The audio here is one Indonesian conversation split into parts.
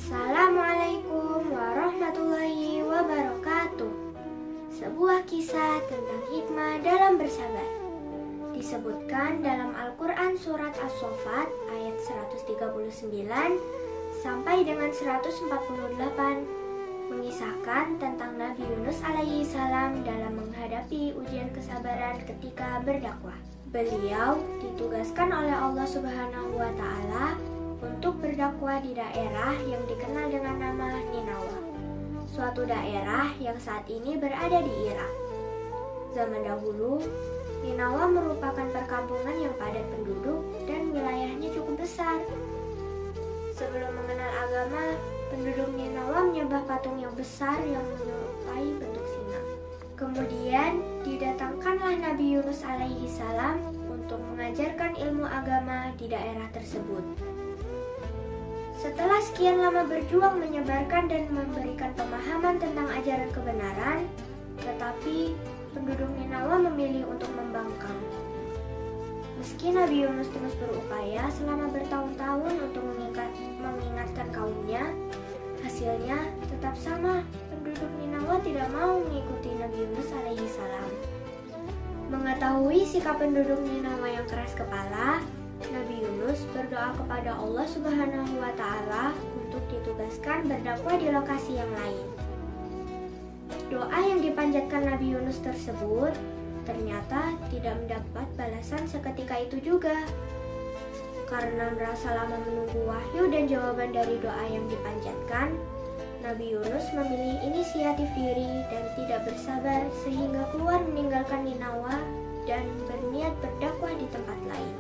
Assalamualaikum warahmatullahi wabarakatuh. Sebuah kisah tentang hikmah dalam bersabar. Disebutkan dalam Al-Quran surat As-Saffat ayat 139 sampai dengan 148, mengisahkan tentang Nabi Yunus alaihi salam dalam menghadapi ujian kesabaran ketika berdakwah. Beliau ditugaskan oleh Allah Subhanahu wa Ta'ala untuk berdakwah di daerah yang dikenal dengan nama Ninawa, suatu daerah yang saat ini berada di Irak. Zaman dahulu, Ninawa merupakan perkampungan yang padat penduduk dan wilayahnya cukup besar. Sebelum mengenal agama, penduduk Ninawa menyembah patung yang besar yang menyerupai bentuk singa. Kemudian didatangkanlah Nabi Yunus alaihi salam untuk mengajarkan ilmu agama di daerah tersebut. Setelah sekian lama berjuang menyebarkan dan memberikan pemahaman tentang ajaran kebenaran, tetapi penduduk Ninawa memilih untuk membangkang. Meski Nabi Yunus terus berupaya selama bertahun-tahun untuk mengingatkan kaumnya, hasilnya tetap sama. Penduduk Ninawa tidak mau mengikuti Nabi Yunus alaihi salam. Mengetahui sikap penduduk Ninawa yang keras kepala, Nabi Yunus berdoa kepada Allah Subhanahu wa Ta'ala untuk ditugaskan berdakwah di lokasi yang lain. Doa yang dipanjatkan Nabi Yunus tersebut ternyata tidak mendapat balasan seketika itu juga. Karena merasa lama menunggu wahyu dan jawaban dari doa yang dipanjatkan, Nabi Yunus memilih inisiatif diri dan tidak bersabar sehingga keluar meninggalkan Ninawa dan berniat berdakwah di tempat lain.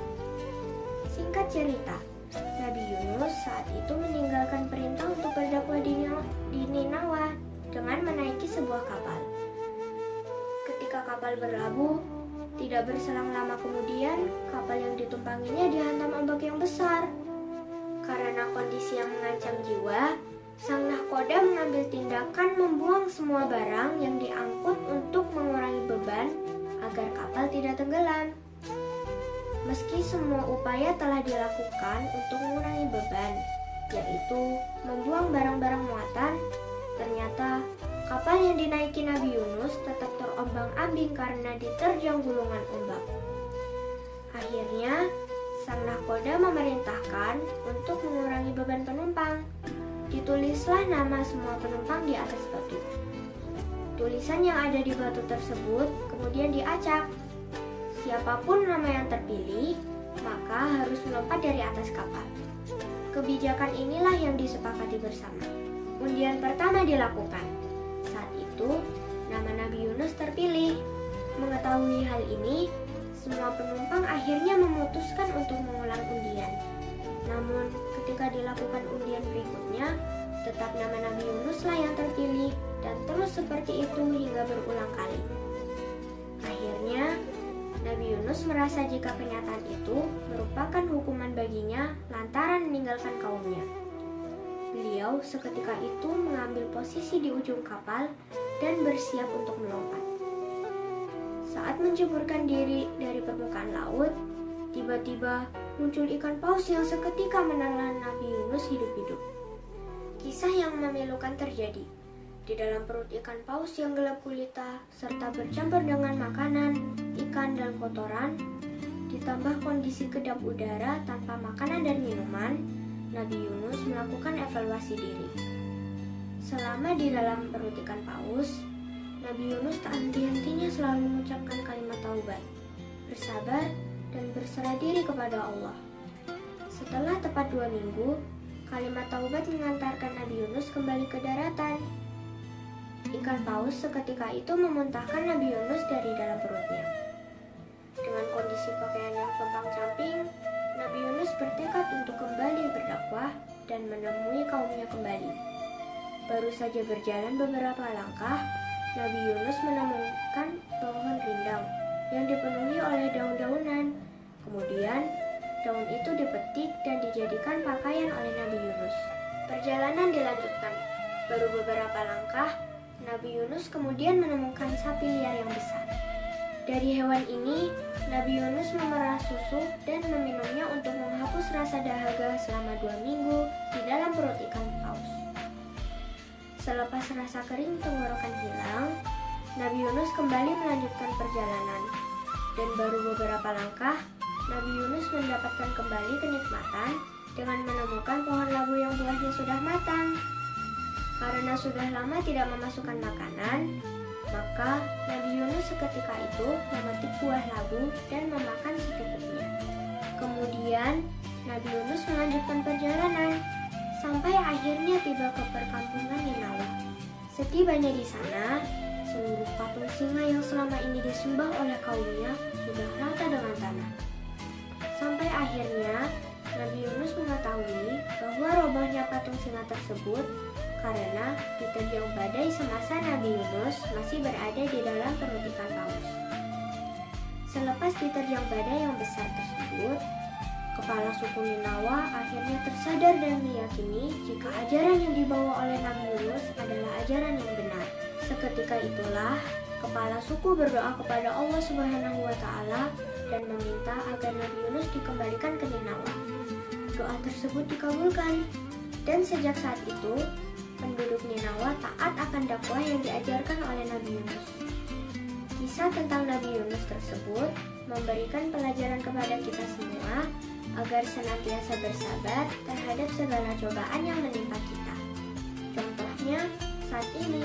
Singkat cerita, Nabi Yunus saat itu meninggalkan perintah untuk berdakwah di Ninawa dengan menaiki sebuah kapal. Ketika kapal berlabuh, tidak berselang lama kemudian, kapal yang ditumpanginya dihantam ombak yang besar. Karena kondisi yang mengancam jiwa, sang nahkoda mengambil tindakan membuang semua barang yang diangkut untuk mengurangi beban agar kapal tidak tenggelam. Meski semua upaya telah dilakukan untuk mengurangi beban, yaitu membuang barang-barang muatan, ternyata kapal yang dinaiki Nabi Yunus tetap terombang-ambing karena diterjang gulungan ombak. Akhirnya, sang nahkoda memerintahkan untuk mengurangi beban penumpang. Ditulislah nama semua penumpang di atas batu. Tulisan yang ada di batu tersebut kemudian diacak. Siapapun nama yang terpilih, maka harus melompat dari atas kapal. Kebijakan inilah yang disepakati bersama. Undian pertama dilakukan. Saat itu, nama Nabi Yunus terpilih. Mengetahui hal ini, semua penumpang akhirnya memutuskan untuk mengulang undian. Namun, ketika dilakukan undian berikutnya, tetap nama Nabi Yunuslah yang terpilih dan terus seperti itu hingga berulang kali. Akhirnya, Nabi Yunus merasa jika kenyataan itu merupakan hukuman baginya lantaran meninggalkan kaumnya. Beliau seketika itu mengambil posisi di ujung kapal dan bersiap untuk melompat. Saat menjeburkan diri dari permukaan laut, tiba-tiba muncul ikan paus yang seketika menelan Nabi Yunus hidup-hidup. Kisah yang memilukan terjadi. Di dalam perut ikan paus yang gelap gulita serta bercampur dengan makanan, ikan, dan kotoran, ditambah kondisi kedap udara tanpa makanan dan minuman, Nabi Yunus melakukan evaluasi diri. Selama di dalam perut ikan paus, Nabi Yunus tak henti-hentinya selalu mengucapkan kalimat taubat, bersabar, dan berserah diri kepada Allah. Setelah tepat 2 minggu, kalimat taubat mengantarkan Nabi Yunus kembali ke daratan. Ikan paus seketika itu memuntahkan Nabi Yunus dari dalam perutnya. Dengan kondisi pakaian yang compang-camping, Nabi Yunus bertekad untuk kembali berdakwah dan menemui kaumnya kembali. Baru saja berjalan beberapa langkah, Nabi Yunus menemukan pohon rindang yang dipenuhi oleh daun-daunan. Kemudian, daun itu dipetik dan dijadikan pakaian oleh Nabi Yunus. Perjalanan dilanjutkan. Baru beberapa langkah, Nabi Yunus kemudian menemukan sapi liar yang besar. Dari hewan ini, Nabi Yunus memerah susu dan meminumnya untuk menghapus rasa dahaga selama 2 minggu di dalam perut ikan paus. Selepas rasa kering tenggorokan hilang, Nabi Yunus kembali melanjutkan perjalanan. Dan baru beberapa langkah, Nabi Yunus mendapatkan kembali kenikmatan dengan menemukan pohon labu yang buahnya sudah matang. Karena sudah lama tidak memasukkan makanan, maka Nabi Yunus seketika itu memetik buah labu dan memakan secukupnya. Kemudian, Nabi Yunus melanjutkan perjalanan sampai akhirnya tiba ke perkampungan Ninawa. Setibanya di sana, seluruh patung singa yang selama ini disembah oleh kaumnya sudah rata dengan tanah. Sampai akhirnya, Nabi Yunus mengetahui bahwa robohnya patung singa tersebut karena diterjang badai semasa Nabi Yunus masih berada di dalam perut ikan paus. Selepas diterjang badai yang besar tersebut, kepala suku Ninawa akhirnya tersadar dan meyakini jika ajaran yang dibawa oleh Nabi Yunus adalah ajaran yang benar. Seketika itulah, kepala suku berdoa kepada Allah Subhanahu wa Ta'ala dan meminta agar Nabi Yunus dikembalikan ke Ninawa. Doa tersebut dikabulkan, dan sejak saat itu, penduduk Ninawa taat akan dakwah yang diajarkan oleh Nabi Yunus. Kisah tentang Nabi Yunus tersebut memberikan pelajaran kepada kita semua agar senantiasa bersabar terhadap segala cobaan yang menimpa kita. Contohnya, saat ini,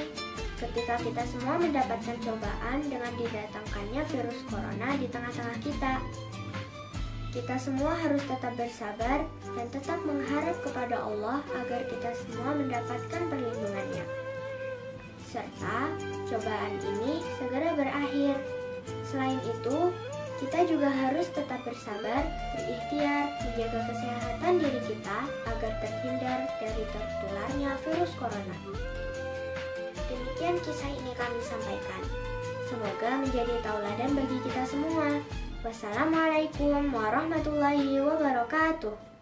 ketika kita semua mendapatkan cobaan dengan didatangkannya virus corona di tengah-tengah kita. Kita semua harus tetap bersabar dan tetap mengharap kepada Allah agar kita semua mendapatkan perlindungannya. Serta cobaan ini segera berakhir. Selain itu, kita juga harus tetap bersabar, berikhtiar, menjaga kesehatan diri kita agar terhindar dari tertularnya virus corona. Demikian kisah ini kami sampaikan. Semoga menjadi tauladan bagi kita semua. Wassalamualaikum warahmatullahi wabarakatuh.